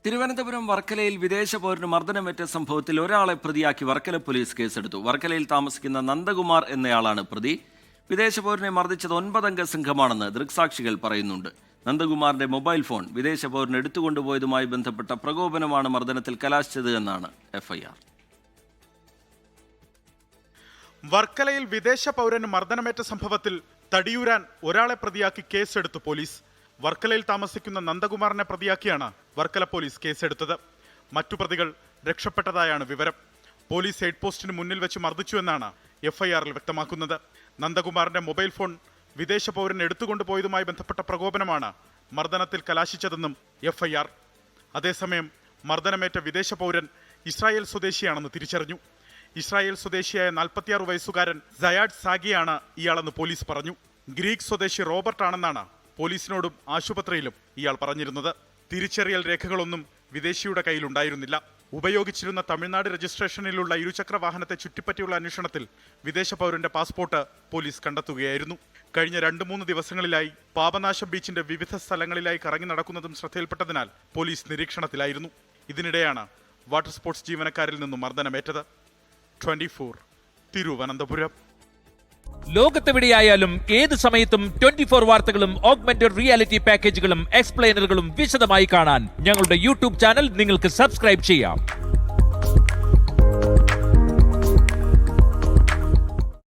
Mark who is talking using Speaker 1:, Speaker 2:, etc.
Speaker 1: തിരുവനന്തപുരം വർക്കലയിൽ വിദേശ പൗരന് മർദ്ദനമേറ്റ സംഭവത്തിൽ ഒരാളെ പ്രതിയാക്കി വർക്കല പോലീസ് കേസെടുത്തു. വർക്കലയിൽ താമസിക്കുന്ന നന്ദകുമാർ എന്നയാളാണ് പ്രതി. വിദേശ പൗരനെ മർദ്ദിച്ചത് 9 അംഗ സംഘമാണെന്ന് ദൃക്സാക്ഷികൾ പറയുന്നുണ്ട്. നന്ദകുമാറിന്റെ മൊബൈൽ ഫോൺ വിദേശ പൗരൻ എടുത്തുകൊണ്ടുപോയതുമായി ബന്ധപ്പെട്ട പ്രകോപനമാണ് മർദ്ദനത്തിൽ കലാശിച്ചത് എന്നാണ് എഫ്ഐആർ.
Speaker 2: വർക്കലയിൽ വിദേശ പൗരന് മർദ്ദനമേറ്റ സംഭവത്തിൽ തടിയൂരാൻ ഒരാളെ പ്രതിയാക്കി കേസെടുത്തു പോലീസ്. വർക്കലയിൽ താമസിക്കുന്ന നന്ദകുമാറിനെ പ്രതിയാക്കിയാണ് വർക്കല പോലീസ് കേസെടുത്തത്. മറ്റു പ്രതികൾ രക്ഷപ്പെട്ടതായാണ് വിവരം. പോലീസ് ഹെഡ് പോസ്റ്റിന് മുന്നിൽ വെച്ച് മർദ്ദിച്ചുവെന്നാണ് എഫ്ഐആറിൽ വ്യക്തമാക്കുന്നത്. നന്ദകുമാറിന്റെ മൊബൈൽ ഫോൺ വിദേശ പൗരൻ എടുത്തുകൊണ്ടുപോയതുമായി ബന്ധപ്പെട്ട പ്രകോപനമാണ് മർദ്ദനത്തിൽ കലാശിച്ചതെന്നും എഫ്ഐആർ. അതേസമയം മർദ്ദനമേറ്റ വിദേശ പൗരൻ ഇസ്രായേൽ സ്വദേശിയാണെന്ന് തിരിച്ചറിഞ്ഞു. ഇസ്രായേൽ സ്വദേശിയായ 46 വയസ്സുകാരൻ സയാഡ് സാഗിയാണ് ഇയാളെന്ന് പോലീസ് പറഞ്ഞു. ഗ്രീക്ക് സ്വദേശി റോബർട്ട് ആണെന്നാണ് പോലീസിനോടും ആശുപത്രിയിലും ഇയാൾ പറഞ്ഞിരുന്നത്. തിരിച്ചറിയൽ രേഖകളൊന്നും വിദേശിയുടെ കയ്യിലുണ്ടായിരുന്നില്ല. ഉപയോഗിച്ചിരുന്ന തമിഴ്നാട് രജിസ്ട്രേഷനിലുള്ള ഇരുചക്ര വാഹനത്തെ ചുറ്റിപ്പറ്റിയുള്ള അന്വേഷണത്തിൽ വിദേശ പൗരന്റെ പാസ്പോർട്ട് പോലീസ് കണ്ടെത്തുകയായിരുന്നു. കഴിഞ്ഞ 2-3 ദിവസങ്ങളിലായി പാപനാശം ബീച്ചിന്റെ വിവിധ സ്ഥലങ്ങളിലായി കറങ്ങി നടക്കുന്നതും ശ്രദ്ധയിൽപ്പെട്ടതിനാൽ പോലീസ് നിരീക്ഷണത്തിലായിരുന്നു. ഇതിനിടെയാണ് വാട്ടർ സ്പോർട്സ് ജീവനക്കാരിൽ നിന്നും മർദ്ദനമേറ്റത്. 24 തിരുവനന്തപുരം.
Speaker 3: ലോകത്തെവിടെയായാലും ഏത് സമയത്തും 24 വാർത്തകളും ഓഗ്മെന്റഡ് റിയാലിറ്റി പാക്കേജുകളും എക്സ്പ്ലെയിനറുകളും വിശദമായി കാണാൻ ഞങ്ങളുടെ യൂട്യൂബ് ചാനൽ നിങ്ങൾക്ക് സബ്സ്ക്രൈബ് ചെയ്യാം.